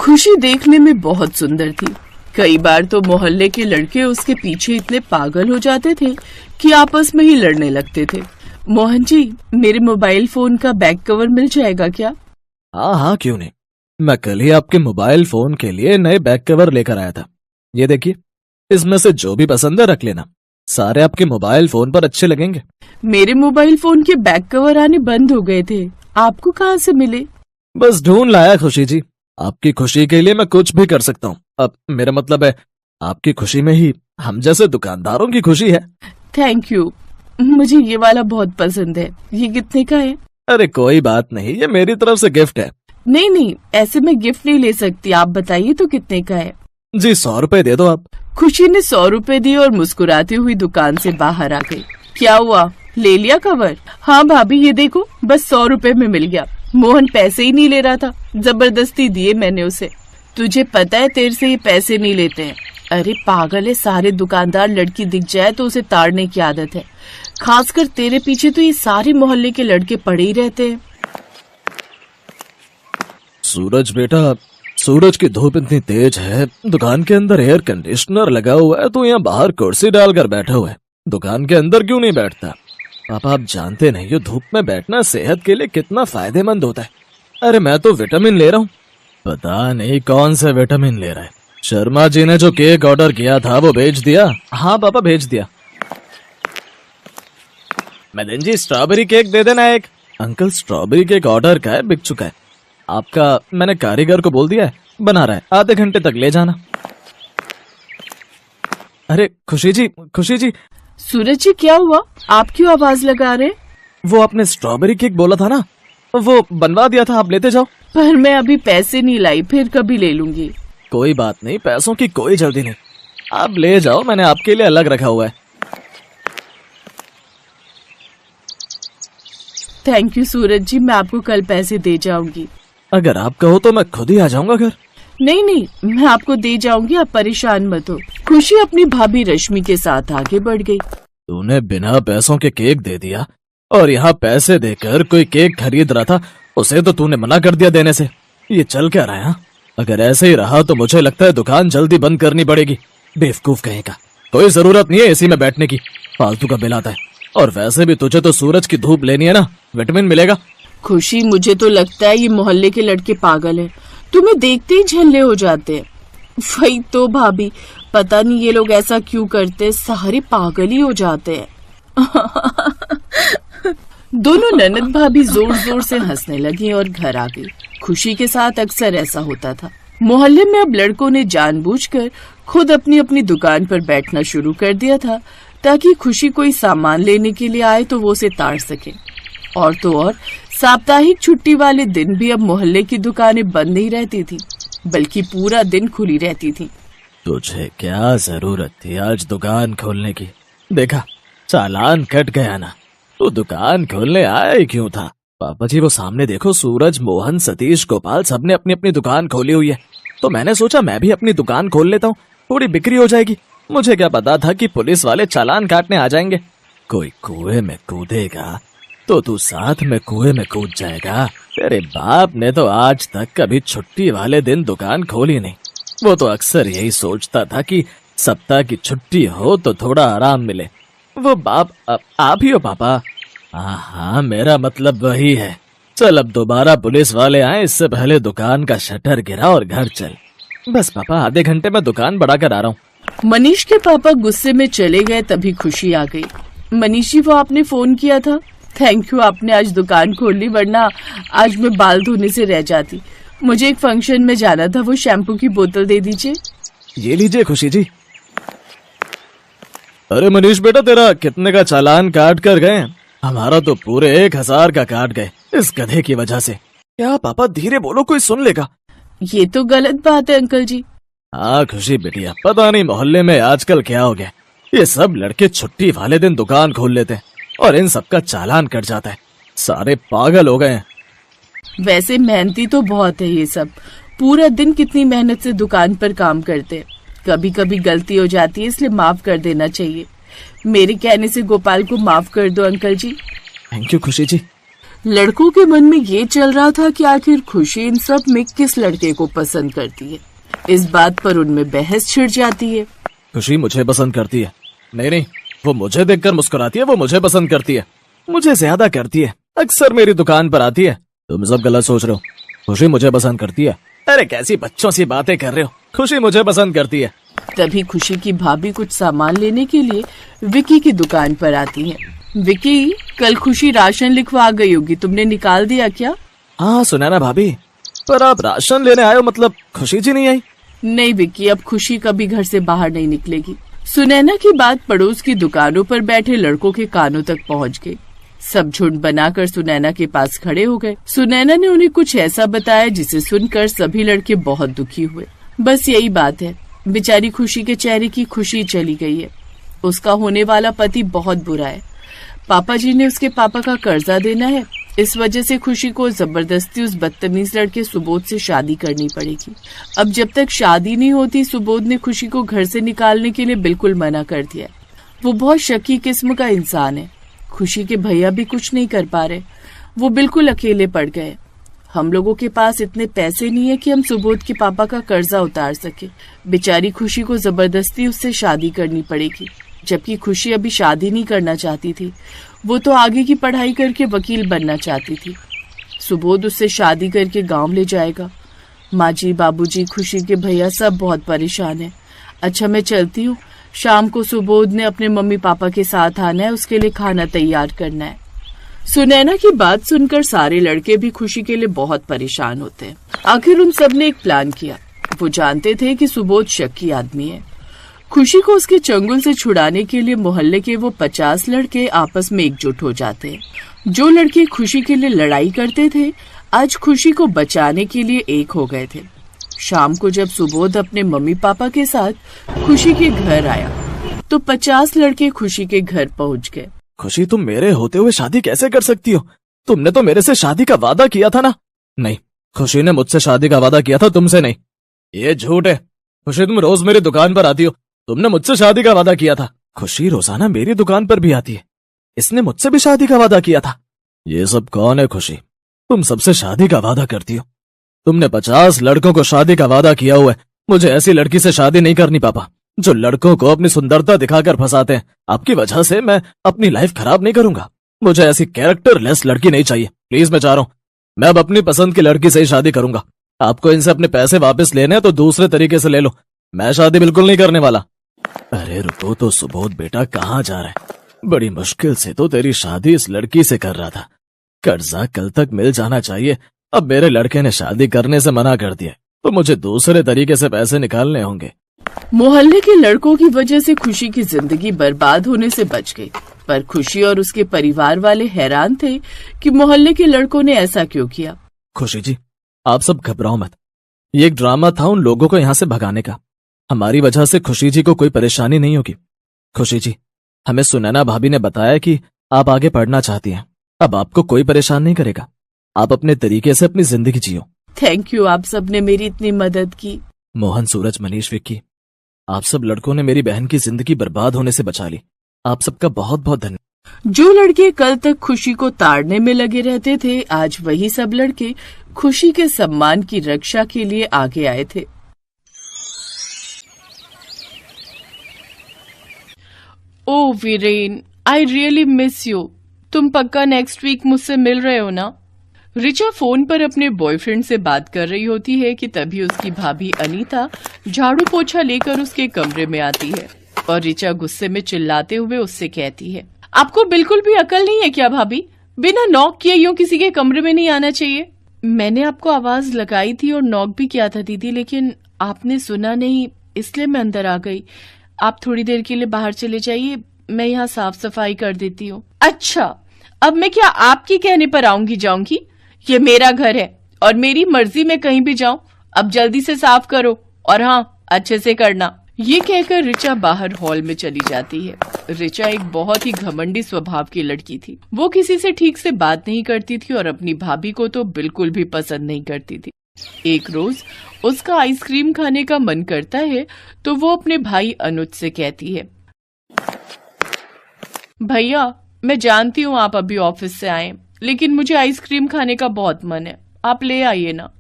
खुशी देखने में बहुत सुंदर थी। कई बार तो मोहल्ले के लड़के उसके पीछे इतने पागल हो जाते थे कि आपस में ही लड़ने लगते थे। मोहन जी, मेरे मोबाइल फोन का बैक कवर मिल जाएगा क्या? हाँ हाँ, क्यों नहीं। मैं कल ही आपके मोबाइल फोन के लिए नए बैक कवर लेकर आया था। ये देखिए, इसमें से जो भी पसंद है रख लेना, सारे आपके मोबाइल फोन पर अच्छे लगेंगे। मेरे मोबाइल फोन के बैक कवर आने बंद हो गए थे, आपको कहाँ से मिले? बस ढूंढ लाया खुशी जी। आपकी खुशी के लिए मैं कुछ भी कर सकता हूँ। अब मेरा मतलब है, आपकी खुशी में ही हम जैसे दुकानदारों की खुशी है। थैंक यू, मुझे ये वाला बहुत पसंद है। ये कितने का है? अरे कोई बात नहीं, ये मेरी तरफ से गिफ्ट है। नहीं नहीं, ऐसे मैं गिफ्ट नहीं ले सकती, आप बताइए तो कितने का है? जी 100 रुपए दे दो आप। खुशी ने 100 रुपए दिए और मुस्कुराती हुई दुकान से बाहर आ गई। क्या हुआ, ले लिया कवर? हाँ भाभी, ये देखो, बस 100 रुपए में मिल गया। मोहन पैसे ही नहीं ले रहा था, जबरदस्ती दिए मैंने उसे। तुझे पता है तेरे से ये पैसे नहीं लेते हैं। अरे पागल है, सारे दुकानदार लड़की दिख जाए तो उसे ताड़ने की आदत है। खासकर तेरे पीछे तो ये सारे मोहल्ले के लड़के पड़े ही रहते हैं। सूरज बेटा, सूरज की धूप इतनी तेज है, दुकान के अंदर एयर कंडीशनर लगा हुआ है, तो यहाँ बाहर कुर्सी डालकर बैठा हुआ है। दुकान के अंदर क्यों नहीं बैठता? पापा आप जानते नहीं हो धूप में बैठना सेहत के लिए कितना फायदेमंद होता है। अरे मैं तो विटामिन ले रहा हूँ। पता नहीं कौन सा विटामिन ले रहा है। शर्मा जी ने जो केक ऑर्डर किया था वो भेज दिया? हाँ पापा भेज दिया। मदन जी स्ट्रॉबेरी केक दे देना एक। अंकल स्ट्रॉबेरी केक ऑर्डर का है, बिक चुका है। आपका मैंने कारीगर को बोल दिया है, बना रहा है, आधे घंटे तक ले जाना। अरे खुशी जी, खुशी जी। सूरज जी क्या हुआ, आप क्यों आवाज लगा रहे? वो आपने स्ट्रॉबेरी केक बोला था ना, वो बनवा दिया था, आप लेते जाओ। पर मैं अभी पैसे नहीं लाई, फिर कभी ले लूंगी। कोई बात नहीं, पैसों की कोई जल्दी नहीं, आप ले जाओ, मैंने आपके लिए अलग रखा हुआ है। थैंक यू सूरज जी, मैं आपको कल पैसे दे जाऊंगी। अगर आप कहो तो मैं खुद ही आ जाऊंगा घर। नहीं नहीं, मैं आपको दे जाऊंगी, आप परेशान मत हो। खुशी अपनी भाभी रश्मि के साथ आगे बढ़ गई। तूने बिना पैसों के केक दे दिया, और यहाँ पैसे देकर कोई केक खरीद रहा था, उसे तो तूने मना कर दिया देने से। ये चल क्या रहा है? अगर ऐसे ही रहा तो मुझे लगता है दुकान जल्दी बंद करनी पड़ेगी। बेवकूफ कहेगा, कोई जरूरत नहीं है एसी में बैठने की, फालतू का बिल आता है। और वैसे भी तुझे तो सूरज की धूप लेनी है ना, विटामिन मिलेगा। खुशी, मुझे तो लगता है ये मोहल्ले के लड़के पागल हैं, तुम्हें देखते ही झल्ले हो जाते हैं। वही तो भाभी, पता नहीं ये लोग ऐसा क्यों करते, सारे पागल ही हो जाते हैं। दोनों ननद भाभी जोर जोर से हंसने लगी और घर आ गई। खुशी के साथ अक्सर ऐसा होता था। मोहल्ले में अब लड़कों ने जानबूझकर खुद अपनी अपनी दुकान पर बैठना शुरू कर दिया था, ताकि खुशी कोई सामान लेने के लिए आए तो वो उसे ताड़ सके। और तो और साप्ताहिक छुट्टी वाले दिन भी अब मोहल्ले की दुकानें बंद नहीं रहती थी, बल्कि पूरा दिन खुली रहती थी। तुझे क्या जरूरत थी आज दुकान खोलने की? देखा, चालान कट गया ना, तो दुकान खोलने आया ही क्यों था? पापा जी वो सामने देखो, सूरज, मोहन, सतीश, गोपाल सबने अपनी अपनी दुकान खोली हुई है, तो मैंने सोचा मैं भी अपनी दुकान खोल लेता हूँ, थोड़ी बिक्री हो जाएगी। मुझे क्या पता था कि पुलिस वाले चालान काटने आ जाएंगे। कोई कुएं में कूदेगा तो तू साथ में कुएं में कूद जाएगा। तेरे बाप ने तो आज तक कभी छुट्टी वाले दिन दुकान खोली नहीं। वो तो अक्सर यही सोचता था कि सप्ताह की छुट्टी हो तो थोड़ा आराम मिले। वो बाप आप ही हो पापा? हाँ, मेरा मतलब वही है। चल अब दोबारा पुलिस वाले आए, इससे पहले दुकान का शटर गिरा और घर चल। बस पापा, आधे घंटे में दुकान बढ़ाकर आ रहा हूँ। मनीष के पापा गुस्से में चले गए, तभी खुशी आ गई। मनीष जी, वो आपने फोन किया था, थैंक यू, आपने आज दुकान खोल ली, वरना आज मैं बाल धोने से रह जाती। मुझे एक फंक्शन में जाना था, वो शैम्पू की बोतल दे दीजिए। ये लीजिए खुशी जी। अरे मनीष बेटा, तेरा कितने का चालान काट कर गए? हमारा तो पूरे 1000 का काट गए इस गधे की वजह से। क्या पापा, धीरे बोलो, कोई सुन लेगा। ये तो गलत बात है अंकल जी। हाँ खुशी बेटिया, पता नहीं मोहल्ले में आजकल क्या हो गया, ये सब लड़के छुट्टी वाले दिन दुकान खोल लेते हैं और इन सबका चालान कट जाता है। सारे पागल हो गए हैं। वैसे मेहनती तो बहुत है ये सब, पूरा दिन कितनी मेहनत से दुकान पर काम करते हैं। कभी कभी गलती हो जाती है, इसलिए माफ कर देना चाहिए। मेरे कहने से गोपाल को माफ कर दो अंकल जी। थैंक यू खुशी जी। लड़कों के मन में ये चल रहा था कि आखिर खुशी इन सब में किस लड़के को पसंद करती है। इस बात पर उनमें बहस छिड़ जाती है। खुशी मुझे पसंद करती है। नहीं, वो मुझे देखकर मुस्कुराती है, वो मुझे पसंद करती है, मुझे ज्यादा करती है, अक्सर मेरी दुकान पर आती है। तुम सब गलत सोच रहे हो। खुशी मुझे पसंद करती है। अरे कैसी बच्चों सी बातें कर रहे हो। खुशी मुझे पसंद करती है। तभी खुशी की भाभी कुछ सामान लेने के लिए विकी की दुकान पर आती है। विकी, कल खुशी राशन लिखवा गई होगी, तुमने निकाल दिया क्या? हाँ सुनैना भाभी, पर आप राशन लेने आए हो, मतलब खुशी जी नहीं आई? नहीं विकी, अब खुशी कभी घर से बाहर नहीं निकलेगी। सुनैना की बात पड़ोस की दुकानों पर बैठे लड़कों के कानों तक पहुंच गई। सब झुंड बनाकर सुनैना के पास खड़े हो गए। सुनैना ने उन्हें कुछ ऐसा बताया जिसे सुनकर सभी लड़के बहुत दुखी हुए। बस यही बात है, बेचारी खुशी के चेहरे की खुशी चली गई है। उसका होने वाला पति बहुत बुरा है। पापा जी ने उसके पापा का कर्जा देना है, इस वजह से खुशी को जबरदस्ती उस बदतमीज लड़के सुबोध से शादी करनी पड़ेगी। अब जब तक शादी नहीं होती, सुबोध ने खुशी को घर से निकालने के लिए बिल्कुल मना कर दिया। वो बहुत शकी किस्म का इंसान है। खुशी के भैया भी कुछ नहीं कर पा रहे, वो बिल्कुल अकेले पड़ गए। हम लोगों के पास इतने पैसे नहीं है कि हम सुबोध के पापा का कर्जा उतार सके। बेचारी खुशी को जबरदस्ती उससे शादी करनी पड़ेगी, जबकि खुशी अभी शादी नहीं करना चाहती थी। वो तो आगे की पढ़ाई करके वकील बनना चाहती थी। सुबोध उससे शादी करके गांव ले जाएगा। माँ जी, बाबूजी, खुशी के भैया सब बहुत परेशान हैं। अच्छा मैं चलती हूँ, शाम को सुबोध ने अपने मम्मी पापा के साथ आना है, उसके लिए खाना तैयार करना है। सुनैना की बात सुनकर सारे लड़के भी खुशी के लिए बहुत परेशान होते हैं। आखिर उन सब ने एक प्लान किया। वो जानते थे कि सुबोध शक्की आदमी है। खुशी को उसके चंगुल से छुड़ाने के लिए मोहल्ले के वो 50 लड़के आपस में एकजुट हो जाते हैं। जो लड़के खुशी के लिए लड़ाई करते थे, आज खुशी को बचाने के लिए एक हो गए थे। शाम को जब सुबोध अपने मम्मी पापा के साथ खुशी के घर आया, तो 50 लड़के खुशी के घर पहुंच गए। खुशी, तुम मेरे होते हुए शादी कैसे कर सकती हो? तुमने तो मेरे से शादी का वादा किया था ना? नहीं, खुशी ने मुझसे शादी का वादा किया था, तुमसे नहीं। ये झूठ है। खुशी, तुम रोज मेरी दुकान पर आती हो, तुमने मुझसे शादी का वादा किया था। खुशी रोजाना मेरी दुकान पर भी आती है, इसने मुझसे भी शादी का वादा किया था। ये सब कौन है खुशी? तुम सबसे शादी का वादा करती हो। तुमने 50 लड़कों को शादी का वादा किया हुआ है। मुझे ऐसी लड़की से शादी नहीं करनी पापा, जो लड़कों को अपनी सुंदरता दिखाकर फंसाते हैं। आपकी वजह से मैं अपनी लाइफ खराब नहीं करूंगा। मुझे ऐसी कैरेक्टरलेस लड़की नहीं चाहिए। प्लीज मैं चाह रहा हूँ, मैं अब अपनी पसंद की लड़की से ही शादी करूंगा। आपको इनसे अपने पैसे वापस लेने हैं तो दूसरे तरीके से ले लो, मैं शादी बिल्कुल नहीं करने वाला। अरे रुको तो सुबोध बेटा, कहाँ जा रहा है? बड़ी मुश्किल से तो तेरी शादी इस लड़की से कर रहा था। कर्जा कल तक मिल जाना चाहिए, अब मेरे लड़के ने शादी करने से मना कर दिया, तो मुझे दूसरे तरीके से पैसे निकालने होंगे। मोहल्ले के लड़कों की वजह से खुशी की जिंदगी बर्बाद होने से बच गई, पर खुशी और उसके परिवार वाले हैरान थे कि मोहल्ले के लड़कों ने ऐसा क्यों किया। खुशी जी, आप सब घबराओ मत, ये एक ड्रामा था उन लोगों को यहाँ से भगाने का। हमारी वजह से खुशी जी को कोई परेशानी नहीं होगी। खुशी जी, हमें सुनैना भाभी ने बताया कि आप आगे पढ़ना चाहती हैं, अब आपको कोई परेशान नहीं करेगा। आप अपने तरीके से अपनी जिंदगी जियो। थैंक यू, आप सब ने मेरी इतनी मदद की। मोहन, सूरज, मनीष, विक्की, आप सब लड़कों ने मेरी बहन की जिंदगी बर्बाद होने से बचा ली। आप सबका बहुत बहुत धन्यवाद। जो लड़के कल तक खुशी को ताड़ने में लगे रहते थे, आज वही सब लड़के खुशी के सम्मान की रक्षा के लिए आगे आए थे। O Viren, I really miss you. तुम पक्का नेक्स्ट वीक मुझसे मिल रहे हो ना? रिचा फोन पर अपने बॉयफ्रेंड से बात कर रही होती है कि तभी उसकी भाभी अनीता झाड़ू पोछा लेकर उसके कमरे में आती है और रिचा गुस्से में चिल्लाते हुए उससे कहती है, आपको बिल्कुल भी अकल नहीं है क्या भाभी? बिना नॉक किए यूं किसी के कमरे में नहीं आना चाहिए। मैंने आपको आवाज लगाई थी और नॉक भी किया था दीदी, लेकिन आपने सुना नहीं, इसलिए मैं अंदर आ गई। आप थोड़ी देर के लिए बाहर चले जाइए, मैं यहाँ साफ सफाई कर देती हूँ। अच्छा, अब मैं क्या आपकी कहने पर आऊंगी जाऊंगी? ये मेरा घर है और मेरी मर्जी में कहीं भी जाऊं। अब जल्दी से साफ करो और हाँ, अच्छे से करना। ये कहकर रिचा बाहर हॉल में चली जाती है। रिचा एक बहुत ही घमंडी स्वभाव की लड़की थी। वो किसी से ठीक से बात नहीं करती थी और अपनी भाभी को तो बिल्कुल भी पसंद नहीं करती थी। एक रोज उसका आइसक्रीम खाने का मन करता है तो वो अपने भाई अनुज से कहती है, भैया मैं जानती हूँ आप अभी ऑफिस से आए, लेकिन मुझे आइसक्रीम खाने का बहुत मन है, आप ले आइए ना।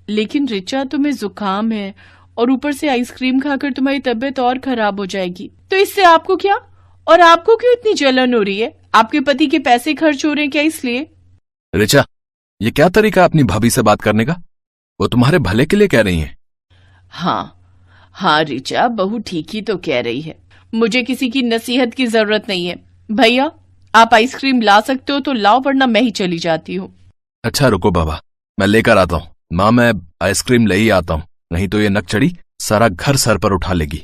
लेकिन रिचा, तुम्हें जुकाम है और ऊपर से आइसक्रीम खाकर तुम्हारी तबीयत और खराब हो जाएगी। तो इससे आपको क्या, और आपको क्यों इतनी जलन हो रही है? आपके पति के पैसे खर्च हो रहे हैं क्या इसलिए? रिचा, ये क्या तरीका है अपनी भाभी से बात करने का? वो तुम्हारे भले के लिए कह रही हैं। हाँ रिचा, बहू ठीक ही तो कह रही है। मुझे किसी की नसीहत की जरूरत नहीं है। भैया, आप आइसक्रीम ला सकते हो तो लाओ, वरना मैं ही चली जाती हूँ। अच्छा रुको बाबा, मैं लेकर आता हूँ। माँ, मैं आइसक्रीम ले ही आता हूँ, नहीं तो ये नकचड़ी सारा घर सर पर उठा लेगी।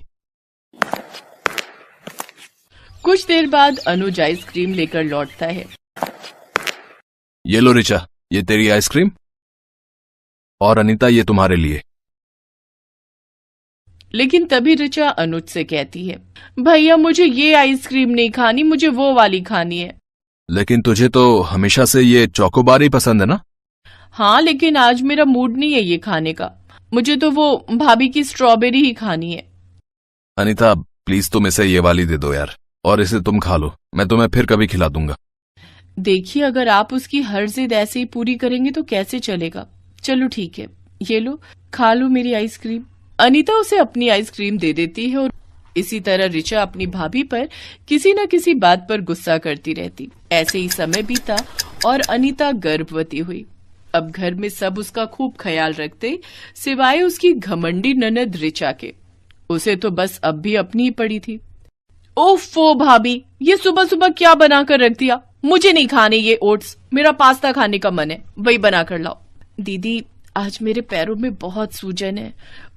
कुछ देर बाद अनुज आइसक्रीम लेकर लौटता है। ये लो रिचा, ये तेरी आइसक्रीम, और अनीता ये तुम्हारे लिए। लेकिन तभी रिचा अनुज से कहती है, भैया मुझे ये आइसक्रीम नहीं खानी, मुझे वो वाली खानी है। लेकिन तुझे तो हमेशा से ये चोकोबार ही पसंद है ना? हाँ, लेकिन आज मेरा मूड नहीं है ये खाने का। मुझे तो वो भाभी की स्ट्रॉबेरी ही खानी है। अनीता प्लीज तुम इसे ये वाली दे दो यार, और इसे तुम खा लो, मैं तुम्हें फिर कभी खिला दूंगा। देखिए, अगर आप उसकी हर जिद ऐसे ही पूरी करेंगे तो कैसे चलेगा। चलो ठीक है, ये लो, खा लो मेरी आइसक्रीम। अनीता उसे अपनी आइसक्रीम दे देती है और इसी तरह रिचा अपनी भाभी पर किसी न किसी बात पर गुस्सा करती रहती। ऐसे ही समय बीता और अनीता गर्भवती हुई। अब घर में सब उसका खूब ख्याल रखते, सिवाय उसकी घमंडी ननद रिचा के। उसे तो बस अब भी अपनी ही पड़ी थी। ओफो भाभी, ये सुबह सुबह क्या बना कर रख दिया? मुझे नहीं खाने ये ओट्स, मेरा पास्ता खाने का मन है, वही बना कर लाओ। दीदी, आज मेरे पैरों में बहुत सूजन है,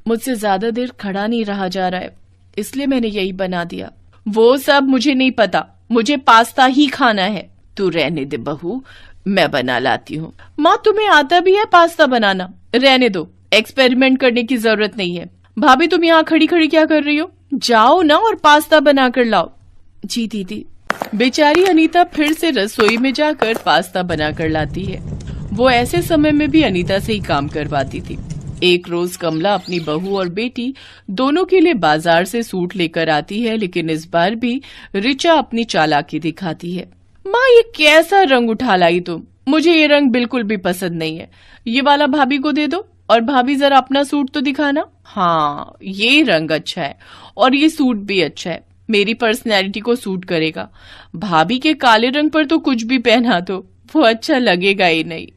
मुझसे ज्यादा देर खड़ा नहीं रहा जा रहा है, इसलिए मैंने यही बना दिया। वो सब मुझे नहीं पता, मुझे पास्ता ही खाना है। तू रहने दे बहू, मैं बना लाती हूँ। माँ, तुम्हें आता भी है पास्ता बनाना? रहने दो, एक्सपेरिमेंट करने की जरूरत नहीं है। भाभी, तुम यहाँ खड़ी खड़ी क्या कर रही हो? जाओ ना और पास्ता बना कर लाओ। जी दीदी। बेचारी अनीता फिर से रसोई में जाकर पास्ता बना कर लाती है। वो ऐसे समय में भी अनीता से ही काम करवाती थी। एक रोज कमला अपनी बहू और बेटी दोनों के लिए बाजार से सूट लेकर आती है, लेकिन इस बार भी रिचा अपनी चालाकी दिखाती है। माँ, ये कैसा रंग उठा लाई तुम? मुझे ये रंग बिल्कुल भी पसंद नहीं है, ये वाला भाभी को दे दो। और भाभी, जरा अपना सूट तो दिखाना। हाँ, ये रंग अच्छा है और ये सूट भी अच्छा है, मेरी पर्सनैलिटी को सूट करेगा। भाभी के काले रंग पर तो कुछ भी पहना दो, वो अच्छा लगेगा ही नहीं।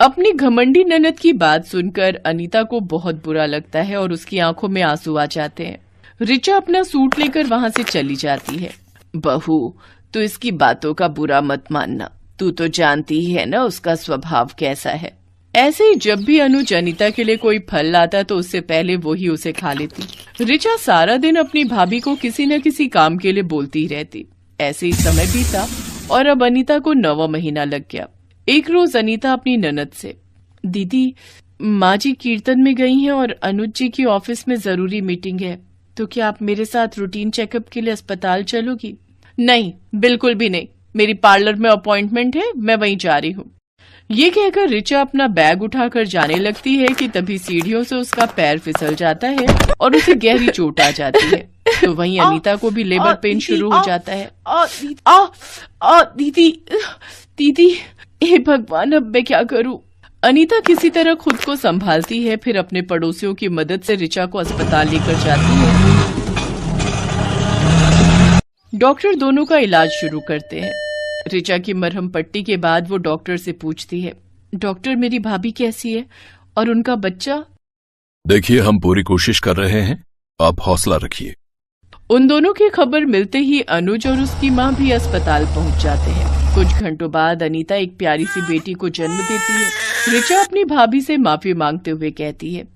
अपनी घमंडी ननद की बात सुनकर अनीता को बहुत बुरा लगता है और उसकी आंखों में आंसू आ जाते हैं। रिचा अपना सूट लेकर वहां से चली जाती है। बहू, तू इसकी बातों का बुरा मत मानना, तू तो जानती ही है ना उसका स्वभाव कैसा है। ऐसे ही जब भी अनुज अनीता के लिए कोई फल लाता तो उससे पहले वो ही उसे खा लेती। रिचा सारा दिन अपनी भाभी को किसी न किसी काम के लिए बोलती ही रहती। ऐसे ही समय बीता और अब अनीता को 9वां महीना लग गया। एक रोज अनीता अपनी ननद से, दीदी, माँ जी कीर्तन में गई हैं और अनुज जी की ऑफिस में जरूरी मीटिंग है, तो क्या आप मेरे साथ रूटीन चेकअप के लिए अस्पताल चलोगी? नहीं, बिल्कुल भी नहीं, मेरी पार्लर में अपॉइंटमेंट है, मैं वहीं जा रही हूँ। ये कहकर रिचा अपना बैग उठाकर जाने लगती है कि तभी सीढ़ियों से उसका पैर फिसल जाता है और उसे गहरी चोट आ जाती है। तो वहीं अनीता को भी लेबर पेन शुरू हो जाता है। दीदी, दीदी, हे भगवान, अब मैं क्या करूं? अनीता किसी तरह खुद को संभालती है, फिर अपने पड़ोसियों की मदद से रिचा को अस्पताल लेकर जाती है। डॉक्टर दोनों का इलाज शुरू करते हैं। रिचा की मरहम पट्टी के बाद वो डॉक्टर से पूछती है, डॉक्टर, मेरी भाभी कैसी है और उनका बच्चा? देखिए, हम पूरी कोशिश कर रहे हैं, आप हौसला रखिए। उन दोनों की खबर मिलते ही अनुज और उसकी माँ भी अस्पताल पहुंच जाते हैं। कुछ घंटों बाद अनीता एक प्यारी सी बेटी को जन्म देती है। रिचा अपनी भाभी से माफी मांगते हुए कहती है,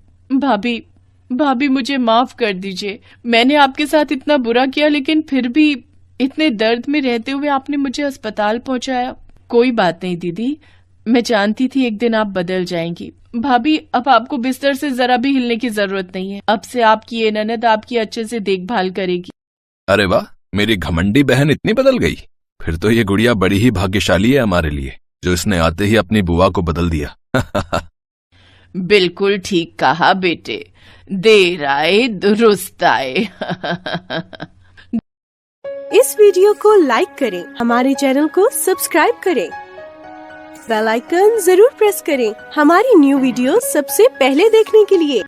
भाभी मुझे माफ कर दीजिए, मैंने आपके साथ इतना बुरा किया, लेकिन फिर भी इतने दर्द में रहते हुए आपने मुझे अस्पताल पहुंचाया। कोई बात नहीं दीदी, मैं जानती थी एक दिन आप बदल जाएंगी। भाभी, अब आपको बिस्तर से जरा भी हिलने की जरूरत नहीं है, अब से आपकी ये ननद आपकी अच्छे से देखभाल करेगी। अरे वाह, मेरी घमंडी बहन इतनी बदल गई। फिर तो ये गुड़िया बड़ी ही भाग्यशाली है हमारे लिए, जो इसने आते ही अपनी बुआ को बदल दिया। बिल्कुल ठीक कहा बेटे, देर आए दुरुस्त आए। इस वीडियो को लाइक करें, हमारे चैनल को सब्सक्राइब करें, बेल आइकन जरूर प्रेस करें हमारी न्यू वीडियो सबसे पहले देखने के लिए।